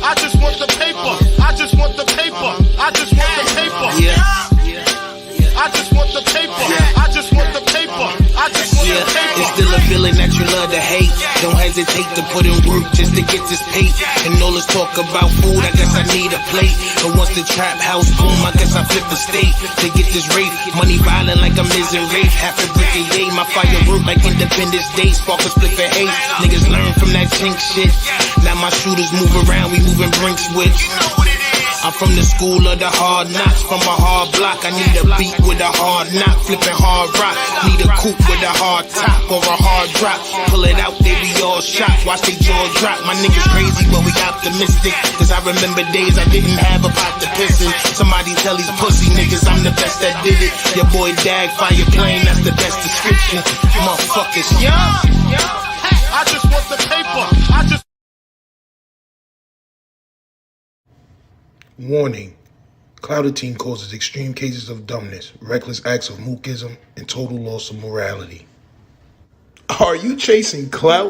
I just want the paper. I just want the paper. I just want the paper. I just want the paper. I just want the paper. I just want the paper. It's still a feeling that you love to hate. Don't hesitate to put in work just to get this pay. And all this talk about food, I guess I need a plate. But once the trap house boom, I guess I flip the state to get this rape. Money violent like I'm missing rape. Half a brick a yay, my firework like Independence Day. Spark a split for hate. Niggas learn from that chink shit. Now my shooters move around, we moving brink switch. I'm from the school of the hard knocks, from a hard block. I need a beat with a hard knock, flipping hard rock. Need a coupe with a hard top or a hard drop. Pull it out, they be all shocked, watch they jaw drop. My niggas crazy, but we optimistic. Cause I remember days I didn't have a pot to piss in. Somebody tell these pussy niggas I'm the best that did it. Your boy Dag, fire plane, that's the best description. Motherfuckers, I just want the paper. I just. Warning. Clouded Teen causes extreme cases of dumbness, reckless acts of mookism, and total loss of morality. Are you chasing clout?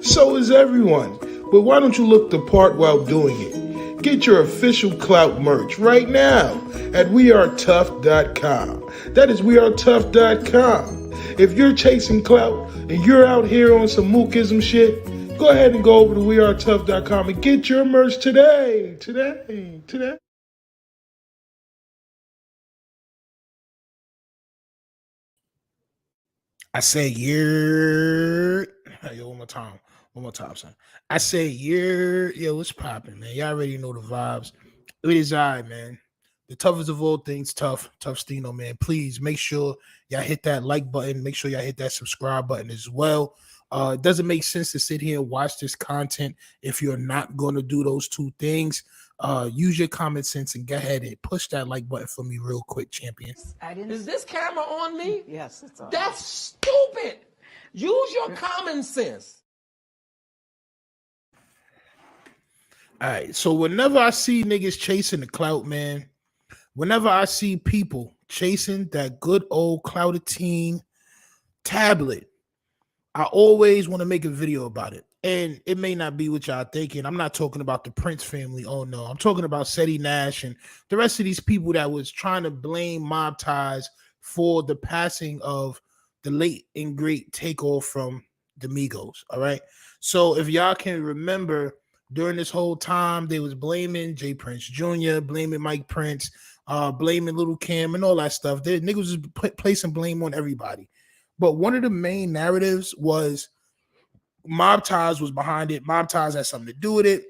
So is everyone. But why don't you look the part while doing it? Get your official clout merch right now at wearetough.com. That is wearetough.com. If you're chasing clout and you're out here on some mookism shit, go ahead and go over to wearetough.com and get your merch today. I say Yo, one more time, son. I say yo, what's popping, man? Y'all already know the vibes. It is I, man. The toughest of all things, tough Stino, man. Please make sure y'all hit that like button. Make sure y'all hit that subscribe button as well. It doesn't make sense to sit here and watch this content if you're not going to do those two things. Use your common sense and go ahead and push that like button for me real quick, champion. Is this camera on me? Yes, it's on. That's stupid. Use your common sense. All right, so whenever I see niggas chasing the clout, man, whenever I see people chasing that good old Clouded Teen tablet, I always want to make a video about it. And it may not be what y'all thinking. I'm not talking about the Prince family. Oh, no. I'm talking about Seti Nash and the rest of these people that was trying to blame Mobbties for the passing of the late and great Takeoff from the Migos. All right. So if y'all can remember, during this whole time, they was blaming J. Prince Jr., blaming Mike Prince, blaming Little Kim and all that stuff. The niggas was placing blame on everybody. But one of the main narratives was Mobbties was behind it. Mobbties had something to do with it.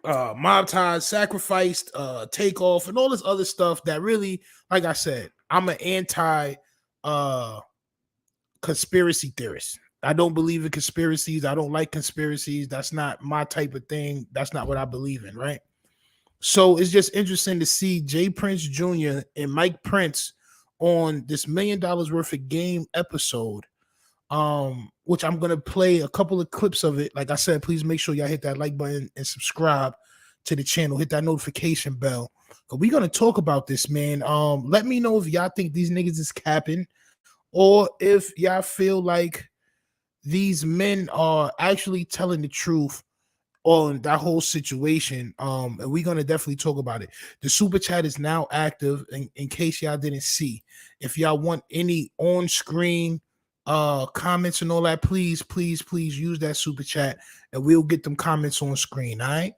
Mobbties sacrificed Takeoff and all this other stuff that really, like I said, I'm an anti conspiracy theorist. I don't believe in conspiracies. I don't like conspiracies. That's not my type of thing. That's not what I believe in, right? So it's just interesting to see J. Prince Jr. and Mike Prince on this $1 million worth of game episode, which I'm gonna play a couple of clips of it. Like I said, please make sure y'all hit that like button and subscribe to the channel, hit that notification bell, but we're gonna talk about this, man. Let me know if y'all think these niggas is capping, or if y'all feel like these men are actually telling the truth on that whole situation. And we're gonna definitely talk about it. The super chat is now active in case y'all didn't see. If y'all want any on-screen comments and all that, please use that super chat and we'll get them comments on screen. All right,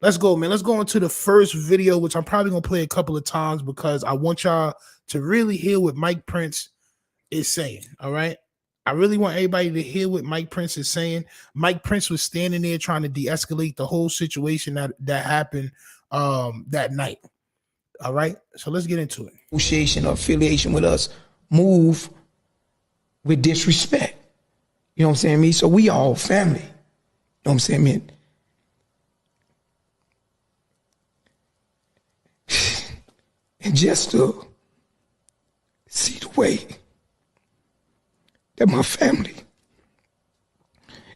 let's go, man. Let's go into the first video, which I'm probably gonna play a couple of times because I want y'all to really hear what Mike Prince is saying. All right, I really want everybody to hear what Mike Prince is saying. Mike Prince was standing there trying to de-escalate the whole situation that happened that night. All right, so let's get into it. Association or affiliation with us move with disrespect. You know what I'm saying, me? So we all family. You know what I'm saying, man? And just to see the way that my family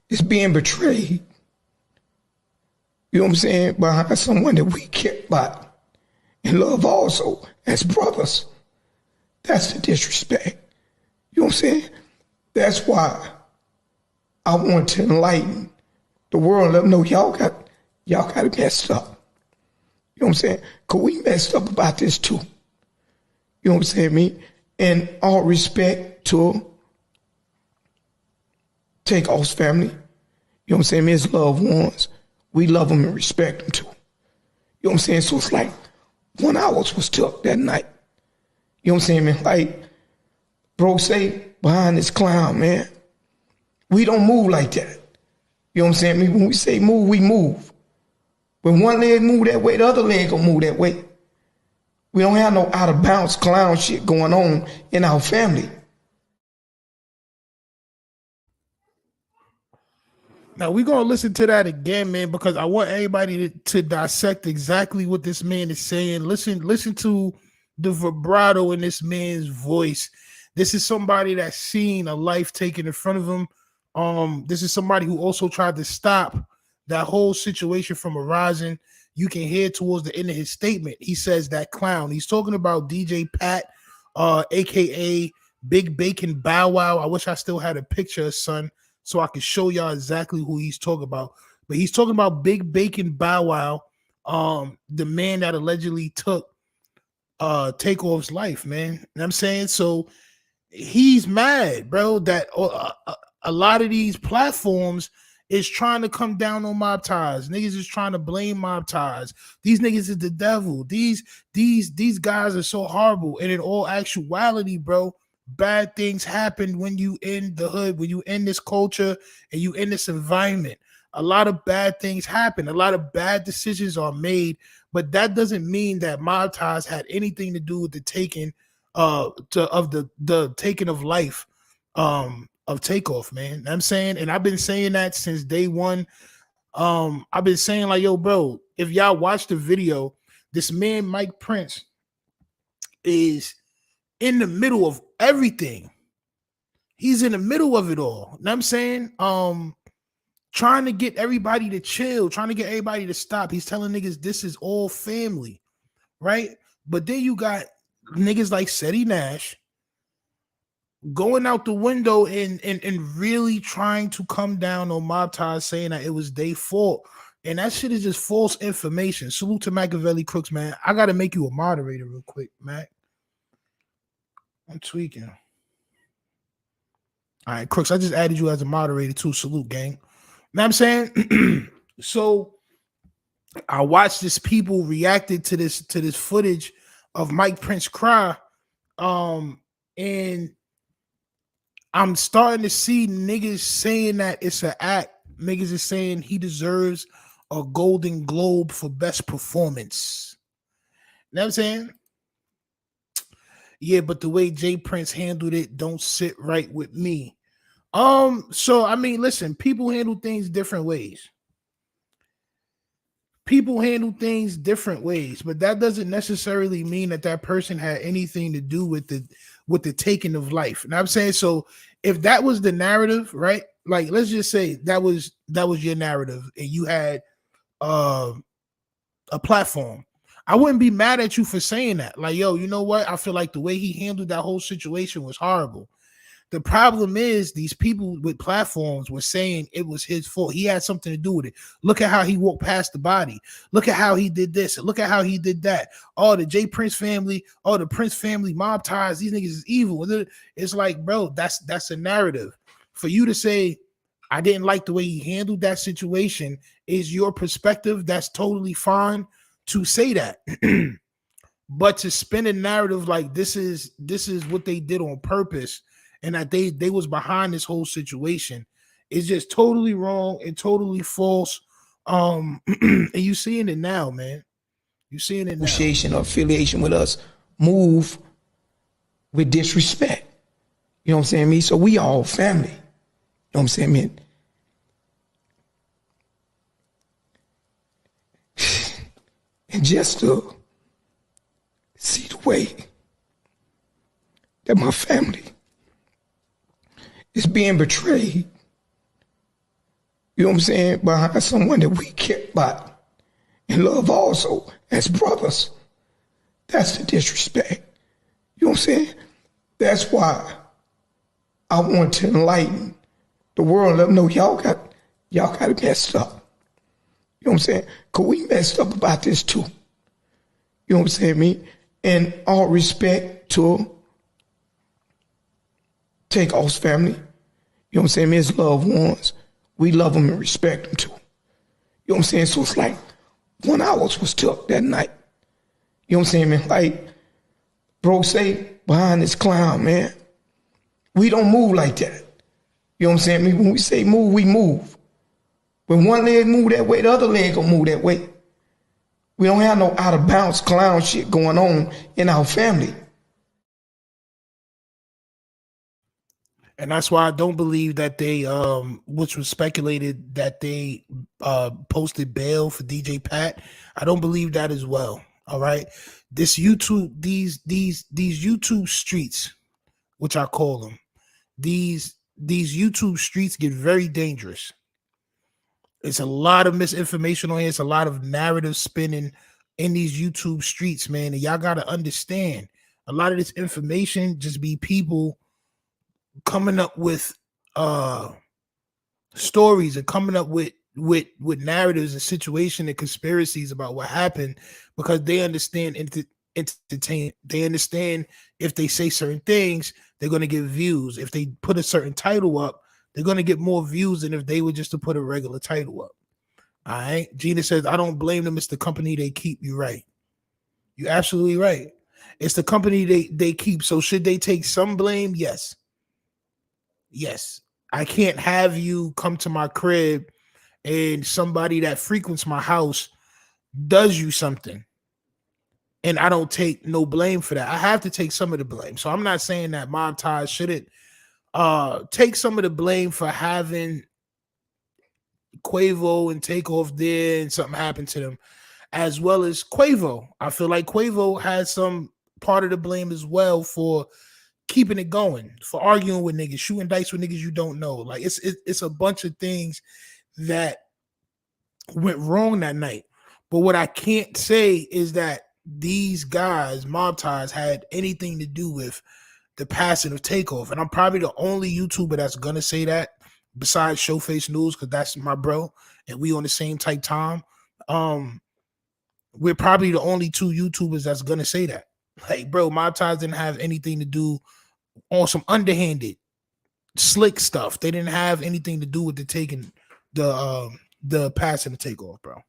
is being betrayed, you know what I'm saying, behind someone that we care about and love also as brothers. That's the disrespect. You know what I'm saying? That's why I want to enlighten the world, let them know y'all got Y'all got it messed up. You know what I'm saying? Because we messed up about this too. You know what I'm saying, me? And all respect to Takeoff's family. You know what I'm saying? His loved ones. We love them and respect them too. You know what I'm saying? So it's like 1 hour was took that night. You know what I'm saying, man? Like, bro say, behind this clown, man. We don't move like that. You know what I'm saying? I mean, when we say move, we move. When one leg move that way, the other leg gonna move that way. We don't have no out of bounds clown shit going on in our family. Now we're gonna listen to that again, man, because I want everybody to dissect exactly what this man is saying. Listen to the vibrato in this man's voice. This is somebody that's seen a life taken in front of him. This is somebody who also tried to stop that whole situation from arising. You can hear towards the end of his statement, he says that clown. He's talking about DJ Pat, aka Big Bacon Bow Wow. I wish I still had a picture of son so I could show y'all exactly who he's talking about. But he's talking about Big Bacon Bow Wow, the man that allegedly took Takeoff's life, man. You know what I'm saying? So he's mad, bro, that a lot of these platforms is trying to come down on Mobbties. Niggas is trying to blame Mobbties. These niggas is the devil. These guys are so horrible. And in all actuality, bro, bad things happen when you in the hood, when you in this culture and you in this environment. A lot of bad things happen. A lot of bad decisions are made, but that doesn't mean that Mobbties had anything to do with the taking of the taking of life of Takeoff, man. You know what I'm saying, and I've been saying that since day one. I've been saying, like, yo, bro, if y'all watch the video, this man Mike Prince is in the middle of everything. He's in the middle of it all. You know what I'm saying? Trying to get everybody to chill, trying to get everybody to stop. He's telling niggas this is all family, right? But then you got niggas like Seti Nash going out the window and really trying to come down on Mobbties, saying that it was their fault. And that shit is just false information. Salute to Machiavelli Crooks, man. I got to make you a moderator real quick, Mac. I'm tweaking. All right, Crooks, I just added you as a moderator too. Salute, gang. You know what I'm saying? So I watched this people reacted to this footage of Mike Prince cry. And I'm starting to see niggas saying that it's an act. Niggas is saying he deserves a Golden Globe for best performance. You know what I'm saying? Yeah, but the way Jay Prince handled it don't sit right with me. So I mean, listen, people handle things different ways. People handle things different ways, but that doesn't necessarily mean that that person had anything to do with the taking of life. And I'm saying, so if that was the narrative, right? Like, let's just say that was your narrative, and you had a platform. I wouldn't be mad at you for saying that. Like, yo, you know what? I feel like the way he handled that whole situation was horrible. The problem is these people with platforms were saying it was his fault. He had something to do with it. Look at how he walked past the body. Look at how he did this. Look at how he did that. Oh, the J Prince family. Oh, the Prince family Mobbties. These niggas is evil. It's like, bro, that's a narrative. For you to say, I didn't like the way he handled that situation is your perspective. That's totally fine to say that. But to spin a narrative like this is what they did on purpose, and that they was behind this whole situation, is just totally wrong and totally false. And you seeing it now, man. You seeing it now. Association or affiliation with us move with disrespect. You know what I'm saying, me? So we all family. You know what I'm saying, man? And just to see the way that my family is being betrayed, you know what I'm saying, behind someone that we care about and love also as brothers. That's the disrespect. You know what I'm saying? That's why I want to enlighten the world and let them know y'all got it messed up. You know what I'm saying? Because we messed up about this too. You know what I'm saying, me? And all respect to Takeoff's family. You know what I'm saying? His loved ones. We love them and respect them too. You know what I'm saying? So it's like 1 hour was took that night. You know what I'm saying, man? Like, bro say, behind this clown, man. We don't move like that. You know what I'm saying? When we say move, we move. When one leg move that way, the other leg gonna move that way. We don't have no out of bounds clown shit going on in our family. And that's why I don't believe that they, which was speculated that they posted bail for DJ Pat. I don't believe that as well. All right, this YouTube, these YouTube streets, which I call them, these YouTube streets get very dangerous. It's a lot of misinformation on here. It's a lot of narrative spinning in these YouTube streets, man. And y'all gotta understand, a lot of this information just be people coming up with stories and coming up with narratives and situation and conspiracies about what happened because they understand entertainment. They understand if they say certain things, they're going to get views. If they put a certain title up, they're going to get more views than if they were just to put a regular title up. All right. Gina says, I don't blame them. It's the company they keep. You right. You're absolutely right. It's the company they keep. So should they take some blame? Yes. Yes. I can't have you come to my crib and somebody that frequents my house does you something and I don't take no blame for that. I have to take some of the blame. So I'm not saying that Mobbties shouldn't take some of the blame for having Quavo and Takeoff there and something happened to them, as well as Quavo. I feel like Quavo has some part of the blame as well for keeping it going, for arguing with niggas, shooting dice with niggas you don't know. Like it's a bunch of things that went wrong that night. But what I can't say is that these guys, Mobbties, had anything to do with the passing of Takeoff. And I'm probably the only YouTuber that's gonna say that besides Showface News, because that's my bro, and we on the same type time. We're probably the only two YouTubers that's gonna say that. Like, bro, Mobbties didn't have anything to do on some underhanded, slick stuff. They didn't have anything to do with the taking the passing of Takeoff, bro.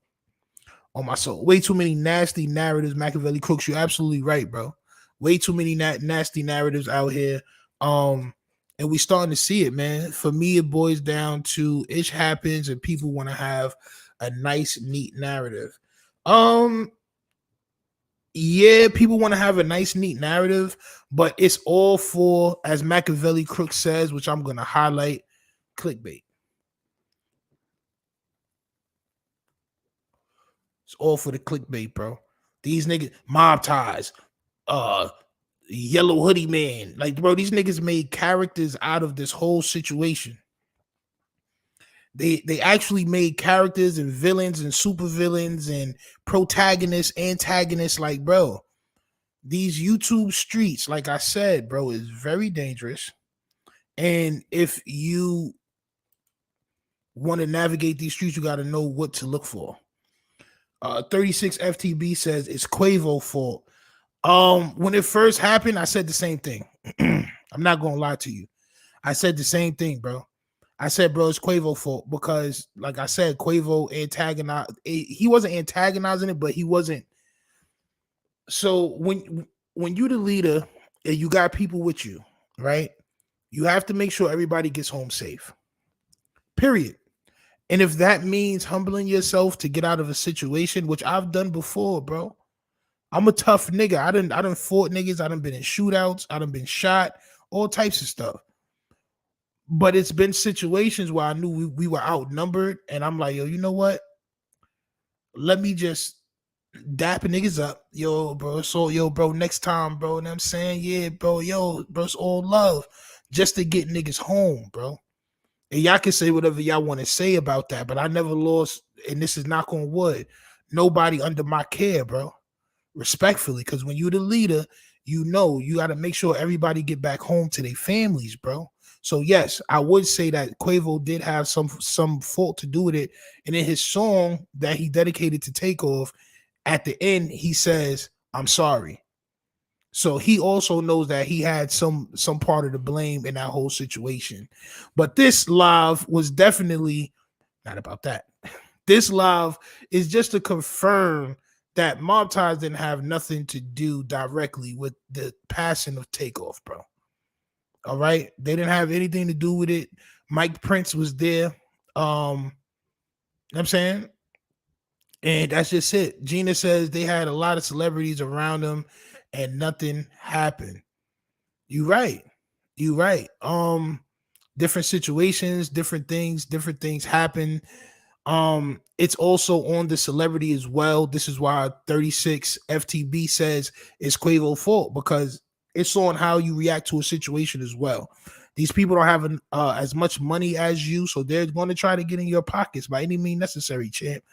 On my soul. Way too many nasty narratives, Machiavelli Crooks. You're absolutely right, bro. Way too many nasty narratives out here. And we starting to see it, man. For me, it boils down to it happens and people want to have a nice, neat narrative. Yeah, people want to have a nice, neat narrative, but it's all for, as Machiavelli Crook says, which I'm going to highlight, clickbait. It's all for the clickbait, bro. These niggas, Mobbties, Yellow Hoodie Man. Like, bro, these niggas made characters out of this whole situation. They actually made characters and villains and super villains and protagonists, antagonists. Like, bro, these YouTube streets, like I said, bro, is very dangerous. And if you want to navigate these streets, you got to know what to look for. 36 FTB says it's Quavo's fault. When it first happened, I said the same thing. I'm not gonna lie to you. I said the same thing, bro. I said, bro, it's Quavo's fault because, like I said, Quavo antagonized. He wasn't antagonizing it, but he wasn't. So when you the leader and you got people with you, right? You have to make sure everybody gets home safe. Period. And if that means humbling yourself to get out of a situation, which I've done before, bro. I'm a tough nigga. I done fought niggas. I done been in shootouts. I done been shot. All types of stuff. But it's been situations where I knew we were outnumbered. And I'm like, yo, you know what? Let me just dap niggas up. Yo, bro. So, yo, bro, next time, bro. And I'm saying, yeah, bro, yo, bro, it's all love. Just to get niggas home, bro. And y'all can say whatever y'all want to say about that. But I never lost, and this is knock on wood, nobody under my care, bro. Respectfully, because when you're the leader, you know you got to make sure everybody get back home to their families, bro. So yes, I would say that Quavo did have some fault to do with it. And in his song that he dedicated to Takeoff, at the end he says, "I'm sorry." So he also knows that he had some part of the blame in that whole situation. But this live was definitely not about that. This live is just to confirm that Mobbties didn't have nothing to do directly with the passing of Takeoff, bro. All right. They didn't have anything to do with it. Mike Prince was there. You know what I'm saying? And that's just it. Gina says they had a lot of celebrities around them and nothing happened. You right. You right. Different situations, different things happen. It's also on the celebrity as well. This is why 36 FTB says it's Quavo's fault, because it's on how you react to a situation as well. These people don't have as much money as you, so they're going to try to get in your pockets by any means necessary, champ.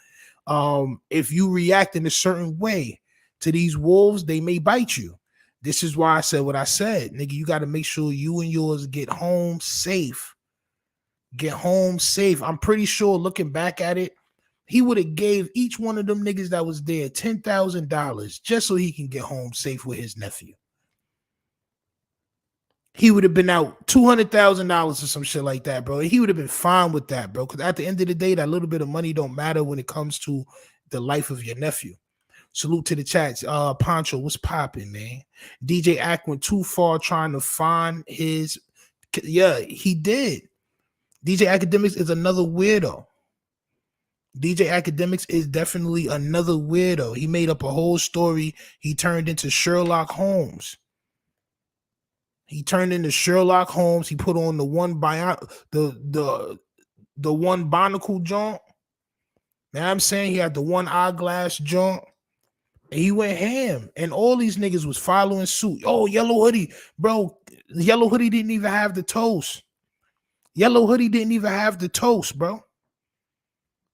If you react in a certain way to these wolves, they may bite you. This is why I said what I said, nigga. You got to make sure you and yours get home safe. Get home safe. I'm pretty sure, looking back at it, he would have gave each one of them niggas that was there $10,000 just so he can get home safe with his nephew. He would have been out $200,000 or some shit like that, bro. He would have been fine with that, bro. Because at the end of the day, that little bit of money don't matter when it comes to the life of your nephew. Salute to the chats. Poncho, what's popping, man? DJ Ack went too far trying to find his. Yeah, he did. DJ Academics is another weirdo. DJ Academics is definitely another weirdo. He made up a whole story. He turned into Sherlock Holmes. He turned into Sherlock Holmes. He put on the one one barnacle joint. Now I'm saying he had the one eyeglass joint. And he went ham. And all these niggas was following suit. Oh, Yellow Hoodie. Bro, Yellow Hoodie didn't even have the toast. Yellow Hoodie didn't even have the toast, bro.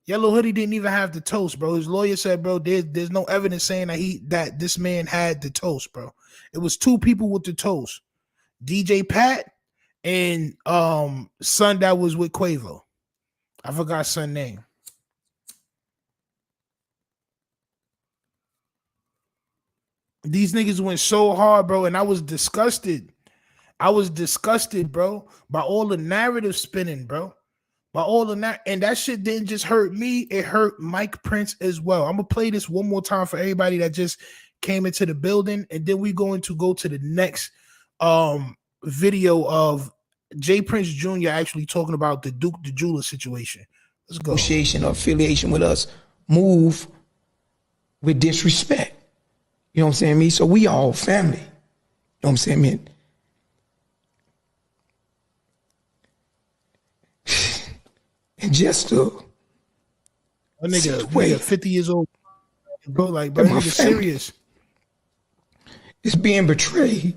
Yellow Hoodie didn't even have the toast, bro. His lawyer said, bro, there's no evidence saying that this man had the toast, bro. It was two people with the toast. DJ Pat and son that was with Quavo. I forgot son's name. These niggas went so hard, bro, and I was disgusted. I was disgusted, bro, by all the narrative spinning, bro. By all the and that shit didn't just hurt me, it hurt Mike Prince as well. I'm gonna play this one more time for everybody that just came into the building, and then we're going to go to the next video of Jay Prince Jr. actually talking about the Duke the Jeweler situation. Let's go. Association or affiliation with us move with disrespect. You know what I'm saying, me? So we all family. You know what I'm saying, man? And just to a nigga 50 years old, bro, like, bro, nigga serious. It's being betrayed.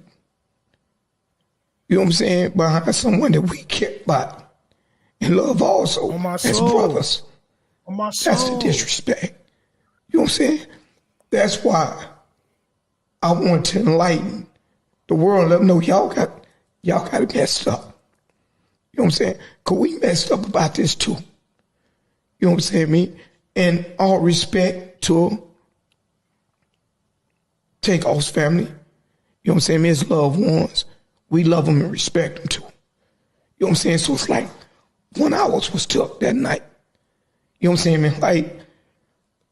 You know what I'm saying? Behind someone that we care about and love also as brothers. On my soul. That's the disrespect. You know what I'm saying? That's why I want to enlighten the world. Let them know y'all got it messed up. You know what I'm saying? Because we messed up about this too. You know what I'm saying, me? And all respect to Takeoff's family. You know what I'm saying? His loved ones. We love them and respect them too. You know what I'm saying? So it's like 1 hour was took that night. You know what I'm saying, man? Like,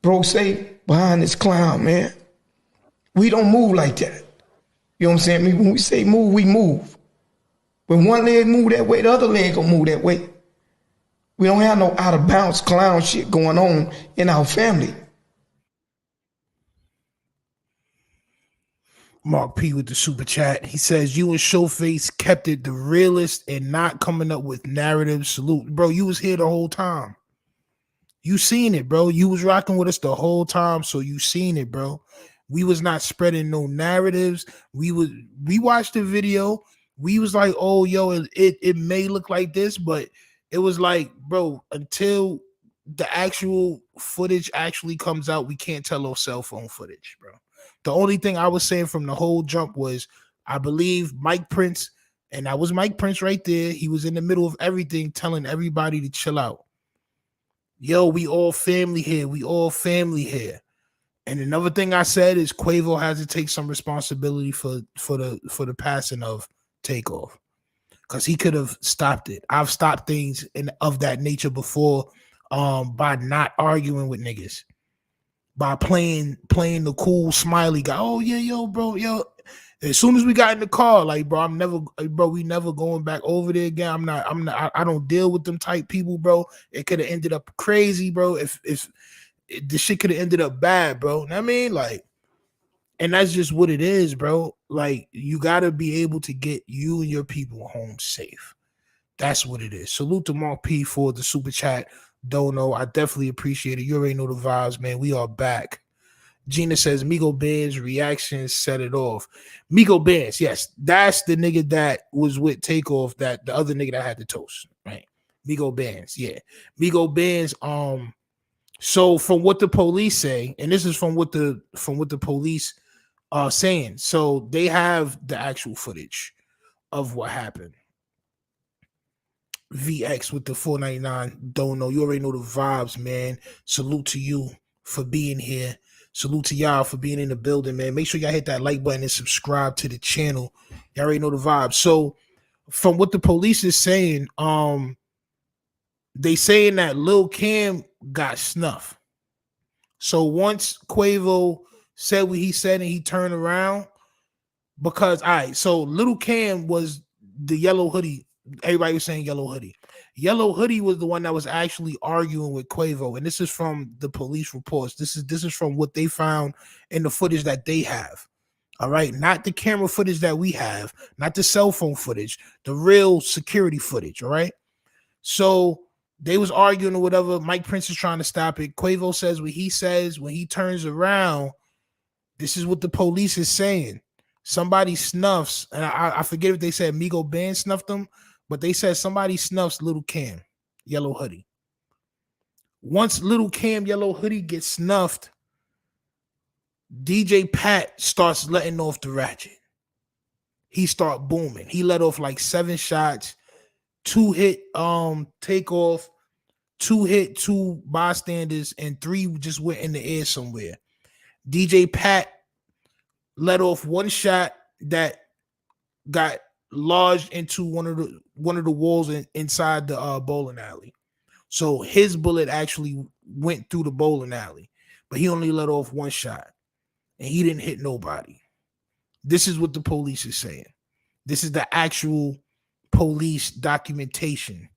bro say, behind this clown, man. We don't move like that. You know what I'm saying? I mean, when we say move, we move. When one leg move that way, the other leg gonna move that way. We don't have no out of bounds clown shit going on in our family. Mark P with the super chat. He says, you and Showface kept it the realest and not coming up with narrative. Salute. Bro, you was here the whole time. You seen it, bro. You was rocking with us the whole time, so you seen it, bro. We was not spreading no narratives. We watched the video. We was like, oh, yo, it may look like this, but it was like, bro, until the actual footage actually comes out, we can't tell no cell phone footage, bro. The only thing I was saying from the whole jump was, I believe Mike Prince And that was Mike Prince right there. He was in the middle of everything, telling everybody to chill out. Yo, we all family here. We all family here. And another thing I said is Quavo has to take some responsibility for the passing of Takeoff, because he could have stopped it. I've stopped things of that nature before, by not arguing with niggas, by playing the cool smiley guy. Oh yeah, yo, bro, yo. As soon as we got in the car, like, bro, we never going back over there again. I don't deal with them type people, bro. It could have ended up crazy, bro. If the shit could have ended up bad, bro. You know what I mean? Like, and that's just what it is, bro. Like, you gotta be able to get you and your people home safe. That's what it is. Salute to Mark P for the super chat. Don't know. I definitely appreciate it. You already know the vibes, man. We are back. Gina says Migo Benz reaction set it off. Migo Benz, yes, that's the nigga that was with Takeoff, that the other nigga that had the toast, right? Migo Benz, yeah. Migo Benz, so from what the police say, and this is from what the police are saying, so they have the actual footage of what happened. VX with the 499. Don't know. You already know the vibes, man. Salute to you for being here. Salute to y'all for being in the building, man. Make sure y'all hit that like button and subscribe to the channel. Y'all already know the vibes. So from what the police is saying, they saying that Lil Cam got snuffed. So once Quavo said what he said and he turned around, because all right, so Lil Cam was the yellow hoodie. Everybody was saying yellow hoodie. Yellow hoodie was the one that was actually arguing with Quavo, and this is from the police reports. This is from what they found in the footage that they have. All right, not the camera footage that we have, not the cell phone footage, the real security footage. All right, so they was arguing or whatever. Mike Prince is trying to stop it. Quavo says what he says. When he turns around, this is what the police is saying. Somebody snuffs, and I forget if they said Migo Band snuffed them, but they said somebody snuffs Lil Cam, yellow hoodie. Once Lil Cam, yellow hoodie gets snuffed, DJ Pat starts letting off the ratchet. He start booming. He let off like 7 shots, 2 hit Takeoff, 2 hit 2 bystanders, and 3 just went in the air somewhere. DJ Pat let off 1 shot that got lodged into one of the walls inside the bowling alley. So his bullet actually went through the bowling alley, but he only let off 1 shot, and he didn't hit nobody. This is what the police is saying. This is the actual police documentation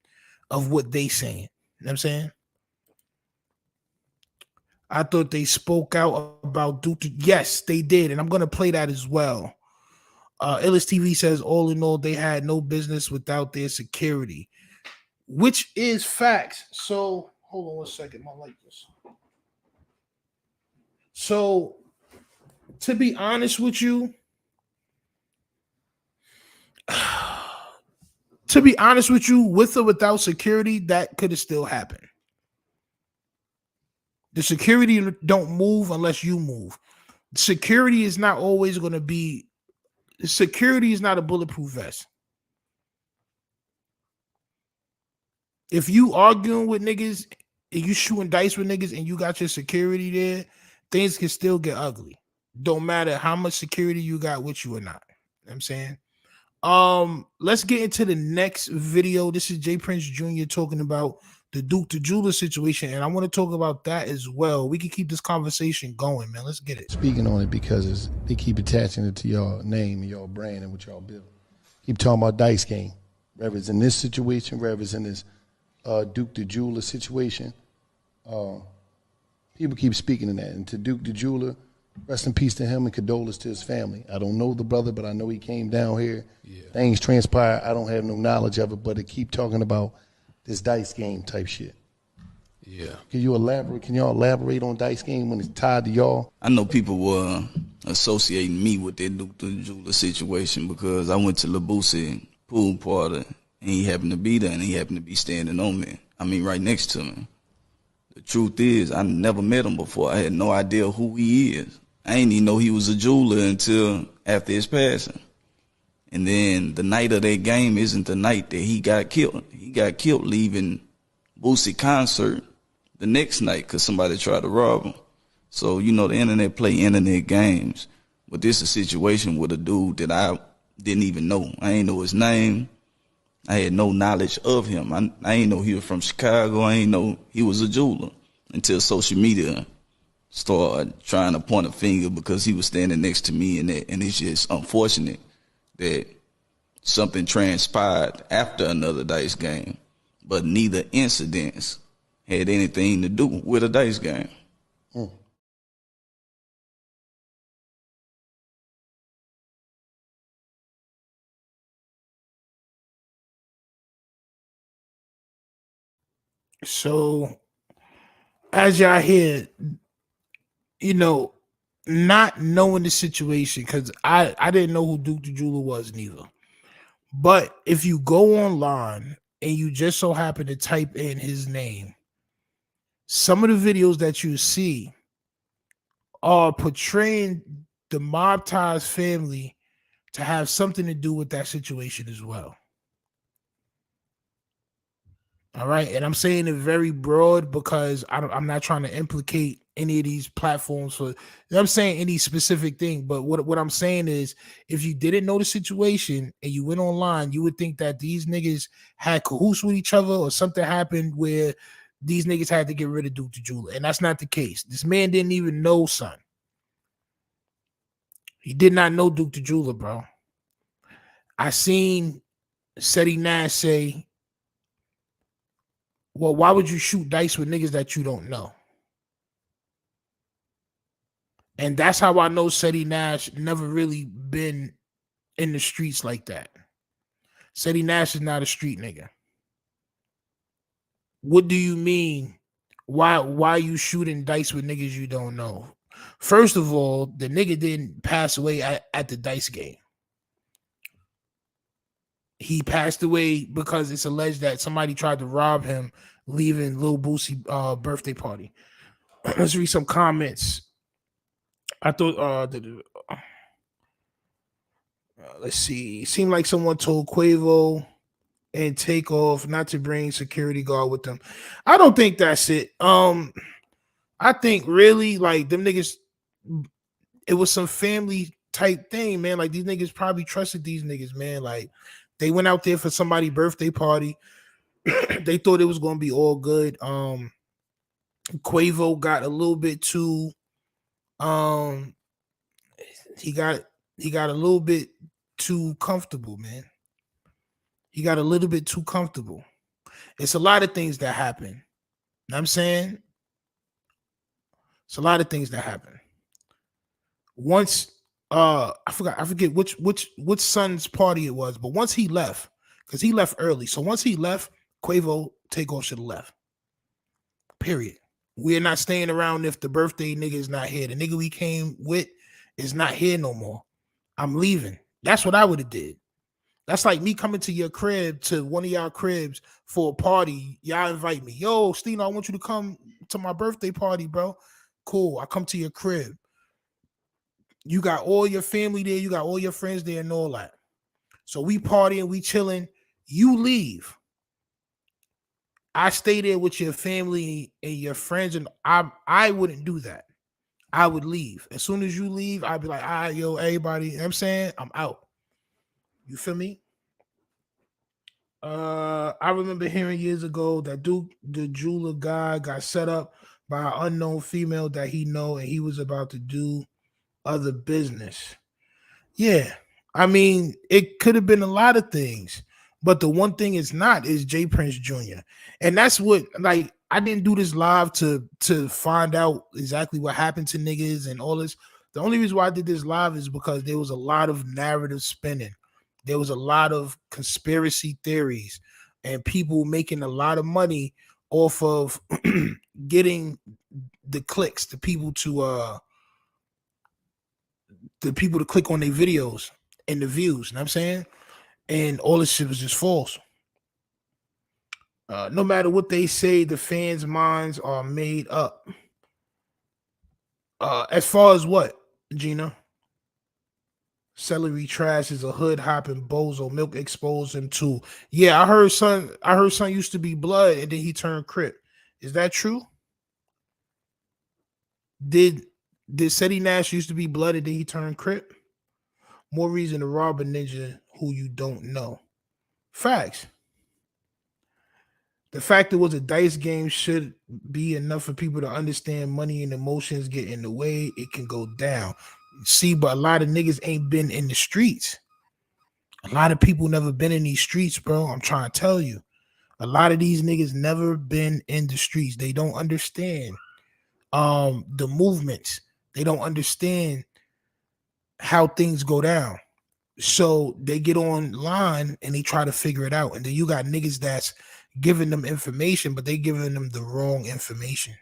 of what they saying. You know what I'm saying? I thought they spoke out about Duke. Yes, they did, and I'm going to play that as well. Illis TV says, all in all, they had no business without their security, which is facts. So, hold on 1 second. I like this. So, to be honest with you, with or without security, that could have still happened. The security don't move unless you move. Security is not always going to be. Security is not a bulletproof vest. If you arguing with niggas and you shooting dice with niggas and you got your security there, things can still get ugly. Don't matter how much security you got with you or not. You know what I'm saying? Let's get into the next video. This is J Prince Jr. talking about the Duke the Jeweler situation, and I want to talk about that as well. We can keep this conversation going, man. Let's get it. Speaking on it because they keep attaching it to your name and your brand and what y'all build. Keep talking about dice game. Whether it's in this situation, whether it's in this Duke the Jeweler situation, people keep speaking in that. And to Duke the Jeweler, rest in peace to him and condolences to his family. I don't know the brother, but I know he came down here. Yeah. Things transpired. I don't have no knowledge of it, but they keep talking about this dice game type shit. Yeah. Can y'all elaborate on dice game when it's tied to y'all? I know people were associating me with that Duke the Jeweler situation because I went to Labusi pool party and he happened to be there and he happened to be standing on me. I mean, right next to me. The truth is, I never met him before. I had no idea who he is. I didn't even know he was a jeweler until after his passing. And then the night of that game isn't the night that he got killed. He got killed leaving Boosie concert the next night because somebody tried to rob him. So, you know, the internet play internet games. But this is a situation with a dude that I didn't even know. I ain't know his name. I had no knowledge of him. I ain't know he was from Chicago. I ain't know he was a jeweler until social media started trying to point a finger because he was standing next to me, and it's just unfortunate that something transpired after another dice game, but neither incidents had anything to do with a dice game. So as y'all hear, you know, not knowing the situation, because I didn't know who Duke the Jeweler was neither. But if you go online and you just so happen to type in his name, some of the videos that you see are portraying the Mobbties family to have something to do with that situation as well. All right. And I'm saying it very broad because I'm not trying to implicate any of these platforms for, I'm saying any specific thing. But what I'm saying is, if you didn't know the situation and you went online, you would think that these niggas had cahoots with each other or something happened where these niggas had to get rid of Duke the Jeweler. And that's not the case. This man didn't even know, son. He did not know Duke the Jeweler, bro. I seen Seti Nash say, well, why would you shoot dice with niggas that you don't know? And that's how I know Seti Nash never really been in the streets like that. Seti Nash is not a street nigga. What do you mean? Why you shooting dice with niggas you don't know? First of all, the nigga didn't pass away at the dice game. He passed away because it's alleged that somebody tried to rob him leaving Lil Boosie birthday party. Let's read some comments. I thought let's see. Seemed like someone told Quavo and Takeoff not to bring security guard with them. I don't think that's it. I think really like them niggas, it was some family type thing, man. Like these niggas probably trusted these niggas, man. Like they went out there for somebody's birthday party. They thought it was gonna be all good. Quavo got a little bit too he got a little bit too comfortable, man. He got a little bit too comfortable. It's a lot of things that happen. You know what I'm saying? It's a lot of things that happen. Once I forget which son's party it was, but once he left, because he left early. So once he left, Quavo Takeoff should have left. Period. We're not staying around if the birthday nigga is not here. The nigga we came with is not here no more. I'm leaving. That's what I would have did. That's like me coming to your crib, to one of y'all cribs for a party. Y'all invite me. Yo, Stino, I want you to come to my birthday party, bro. Cool. I come to your crib. You got all your family there. You got all your friends there and all that. So we partying, we chilling. You leave. I stay there with your family and your friends, and I wouldn't do that. I would leave. As soon as you leave, I'd be like, all right, yo, everybody, you know what I'm saying? I'm out. You feel me? I remember hearing years ago that Duke the Jeweler guy got set up by an unknown female that he know, and he was about to do other business. Yeah. I mean, it could have been a lot of things, but the one thing it's not is J Prince Jr. And that's what, like, I didn't do this live to find out exactly what happened to niggas and all this. The only reason why I did this live is because there was a lot of narrative spinning. There was a lot of conspiracy theories and people making a lot of money off of getting the clicks, the people to click on their videos and the views. You know what I'm saying? And all this shit was just false. No matter what they say, the fans' minds are made up. As far as what, Gina? Celery trash is a hood hopping bozo. Milk exposed him too. Yeah, I heard son used to be blood and then he turned Crip. Is that true? Did Seti Nash used to be blood and then he turned Crip? More reason to rob a ninja who you don't know. Facts. The fact it was a dice game should be enough for people to understand money and emotions get in the way. It can go down. See, but a lot of niggas ain't been in the streets. A lot of people never been in these streets, bro. I'm trying to tell you. A lot of these niggas never been in the streets. They don't understand the movements. They don't understand how things go down. So they get online and they try to figure it out. And then you got niggas that's giving them information, but they giving them the wrong information.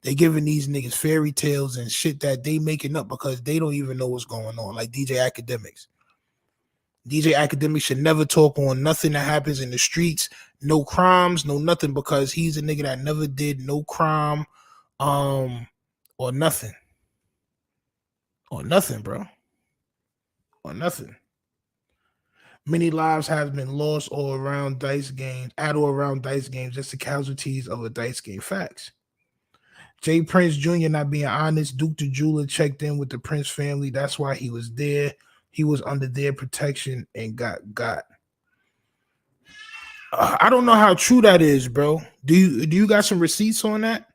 They giving these niggas fairy tales and shit that they making up because they don't even know what's going on. Like DJ Academics. DJ Academics should never talk on nothing that happens in the streets, no crimes, no nothing, because he's a nigga that never did no crime, or nothing. Or nothing, bro. Or nothing. Many lives have been lost all around dice games, just the casualties of a dice game. Facts. Jay Prince Jr. not being honest. Duke the Jeweler checked in with the Prince family. That's why he was there. He was under their protection and got. I don't know how true that is, bro. Do you got some receipts on that?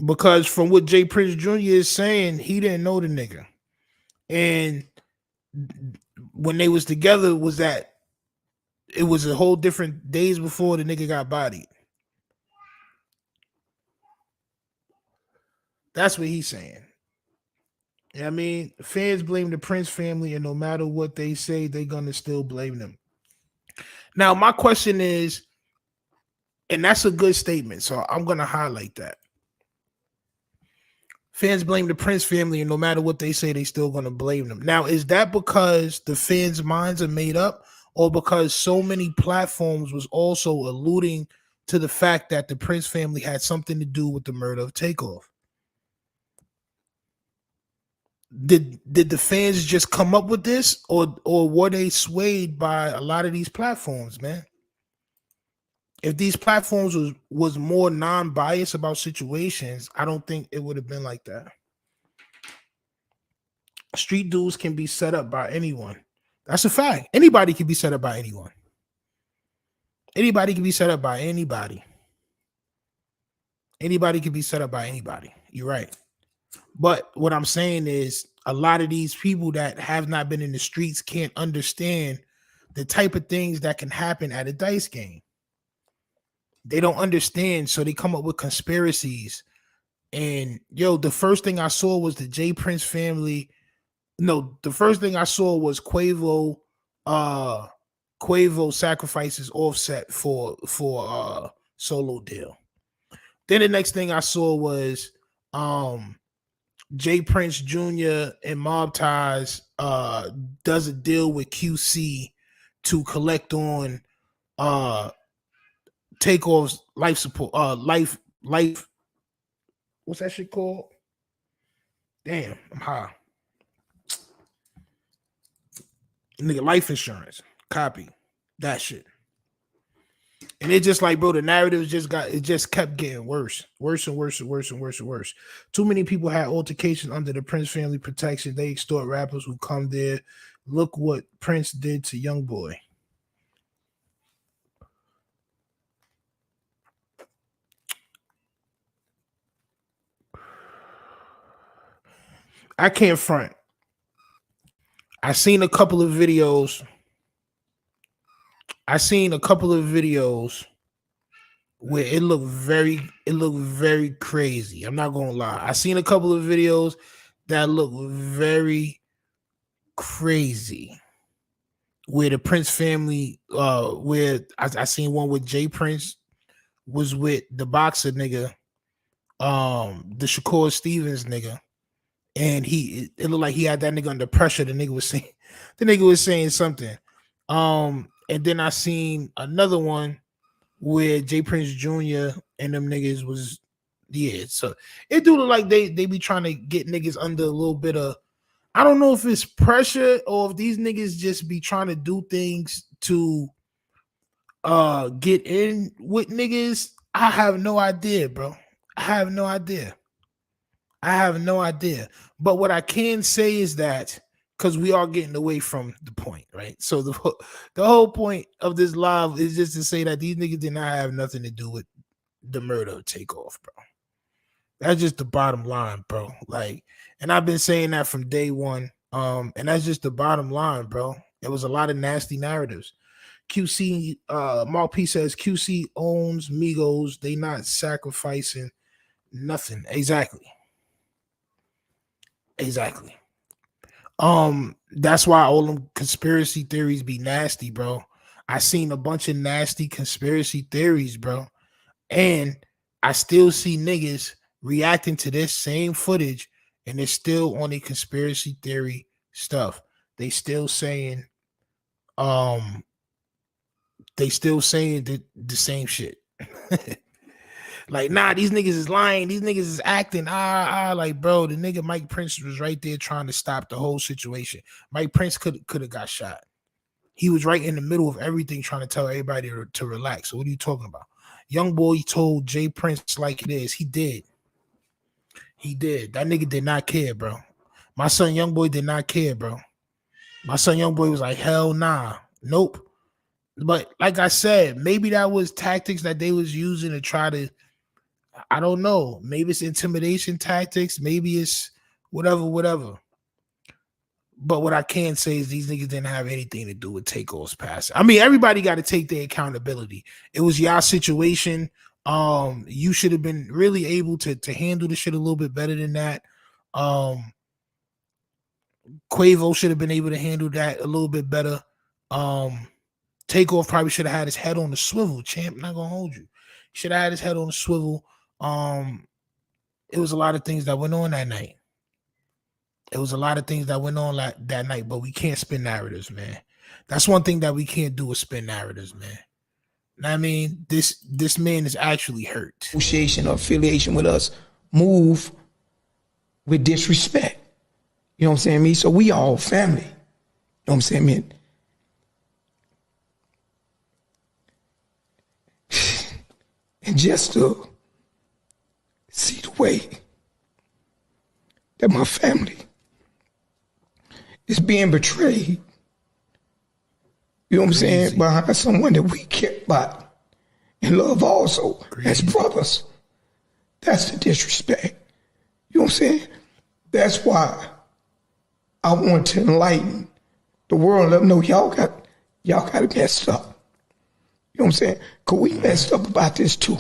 Because from what Jay Prince Jr. is saying, he didn't know the nigga. And when they was together, was that it was a whole different days before the nigga got bodied. That's what he's saying. I mean, fans blame the Prince family, and no matter what they say, they're gonna still blame them. Now, my question is, and that's a good statement, so I'm gonna highlight that. Fans blame the Prince family, and no matter what they say, they still gonna blame them. Now, is that because the fans' minds are made up, or because so many platforms was also alluding to the fact that the Prince family had something to do with the murder of Takeoff? Did the fans just come up with this, or were they swayed by a lot of these platforms, man? If these platforms was more non-biased about situations, I don't think it would have been like that. Street dudes can be set up by anyone. That's a fact. Anybody can be set up by anyone. Anybody can be set up by anybody. Anybody can be set up by anybody. You're right. But what I'm saying is a lot of these people that have not been in the streets can't understand the type of things that can happen at a dice game. They don't understand, so they come up with conspiracies. And the first thing I saw was the Jay Prince family. No, the first thing I saw was Quavo sacrifices Offset for solo deal. Then the next thing I saw was Jay Prince Jr. and Mobbties does a deal with QC to collect on Takeoff's life support, life. What's that shit called? Damn, I'm high. Nigga, life insurance. Copy that shit. And it just like, bro, the narrative just kept getting worse and worse and worse and worse and worse. Too many people had altercations under the Prince family protection. They extort rappers who come there. Look what Prince did to Youngboy. I can't front. I seen a couple of videos. Where it looked very crazy. I'm not gonna lie. I seen a couple of videos that look very crazy. Where the Prince family, where I seen one with Jay Prince was with the boxer nigga, the Shakur Stevens nigga. And it looked like he had that nigga under pressure. The nigga was saying something. And then I seen another one where Jay Prince Jr. and them niggas was, so it do look like they be trying to get niggas under a little bit of I don't know if it's pressure or if these niggas just be trying to do things to get in with niggas. I have no idea, bro. I have no idea. I have no idea. But what I can say is that because we are getting away from the point, right? So the whole point of this live is just to say that these niggas did not have nothing to do with the murder of Takeoff, bro. That's just the bottom line, bro. Like, and I've been saying that from day one. And that's just the bottom line, bro. It was a lot of nasty narratives. QC Mark P says QC owns Migos. They not sacrificing nothing. Exactly. That's why all them conspiracy theories be nasty, bro. I seen a bunch of nasty conspiracy theories, bro. And I still see niggas reacting to this same footage and they're still on a conspiracy theory stuff. They still saying the same shit. Like, nah, these niggas is lying. These niggas is acting. Like, bro, the nigga Mike Prince was right there trying to stop the whole situation. Mike Prince could have got shot. He was right in the middle of everything trying to tell everybody to relax. So what are you talking about? Young boy told Jay Prince like it is. He did. That nigga did not care, bro. My son Young Boy did not care, bro. My son Young Boy was like, hell nah. Nope. But like I said, maybe that was tactics that they was using to try to, I don't know. Maybe it's intimidation tactics. Maybe it's whatever. But what I can say is these niggas didn't have anything to do with Takeoff's passing. I mean, everybody got to take their accountability. It was y'all situation. You should have been really able to handle the shit a little bit better than that. Quavo should have been able to handle that a little bit better. Takeoff probably should have had his head on the swivel. Champ, not gonna hold you. Should have had his head on the swivel. It was a lot of things that went on that night. That night, but we can't spin narratives, man. That's one thing that we can't do is spin narratives, man. I mean, this man is actually hurt. Association or affiliation with us move with disrespect. You know what I'm saying, me? So we all family. You know what I'm saying, man? And just to see the way that my family is being betrayed, you know what I'm saying, behind someone that we care about and love also as brothers. That's the disrespect. You know what I'm saying? That's why I want to enlighten the world, let them know y'all got it messed up. You know what I'm saying? Because we messed up about this too.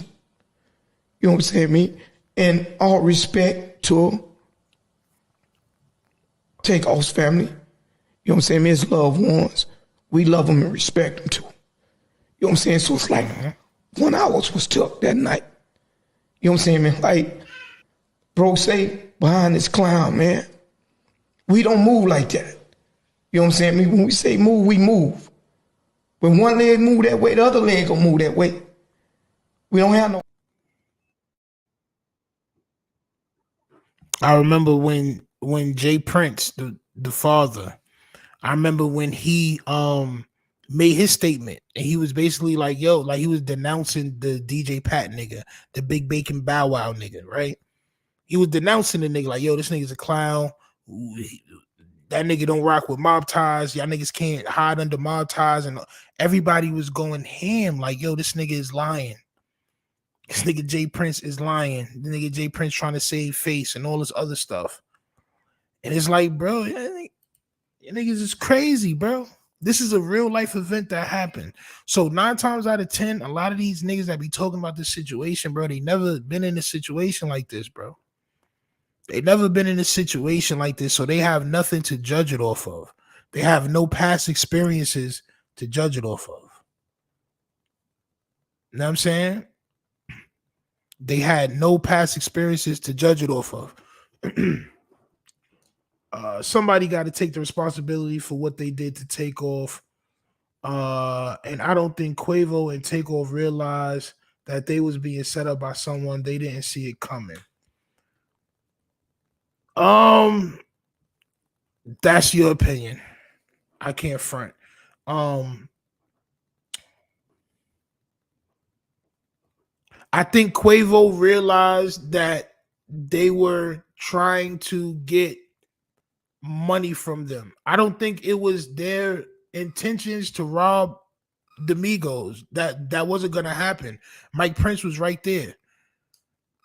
You know what I'm saying, me? And all respect to Takeoff's family. You know what I'm saying? His loved ones. We love them and respect them too. You know what I'm saying? So it's like 1 hour was took that night. You know what I'm saying, man? Like, bro say, behind this clown, man, we don't move like that. You know what I'm saying? I mean, when we say move, we move. When one leg move that way, the other leg gonna move that way. We don't have no. I remember when Jay Prince, the father, I remember when he made his statement and he was basically like, yo, like he was denouncing the DJ Pat nigga, the Big Bacon Bow Wow nigga, right? He was denouncing the nigga like, yo, this nigga's a clown. That nigga don't rock with mob ties. Y'all niggas can't hide under mob ties. And everybody was going ham like, yo, this nigga is lying. This nigga Jay Prince is lying. The nigga Jay Prince trying to save face and all this other stuff. And it's like, bro, you niggas is crazy, bro. This is a real life event that happened. So 9 times out of 10, a lot of these niggas that be talking about this situation, bro, they never been in a situation like this, bro. They never been in a situation like this, so they have nothing to judge it off of. They have no past experiences to judge it off of. You know what I'm saying? They had no past experiences to judge it off of. Somebody got to take the responsibility for what they did to Takeoff. And I don't think Quavo and Takeoff realized that they was being set up by someone. They didn't see it coming. That's your opinion. I can't front. I think Quavo realized that they were trying to get money from them. I don't think it was their intentions to rob the Migos. That wasn't gonna happen. Mike Prince was right there.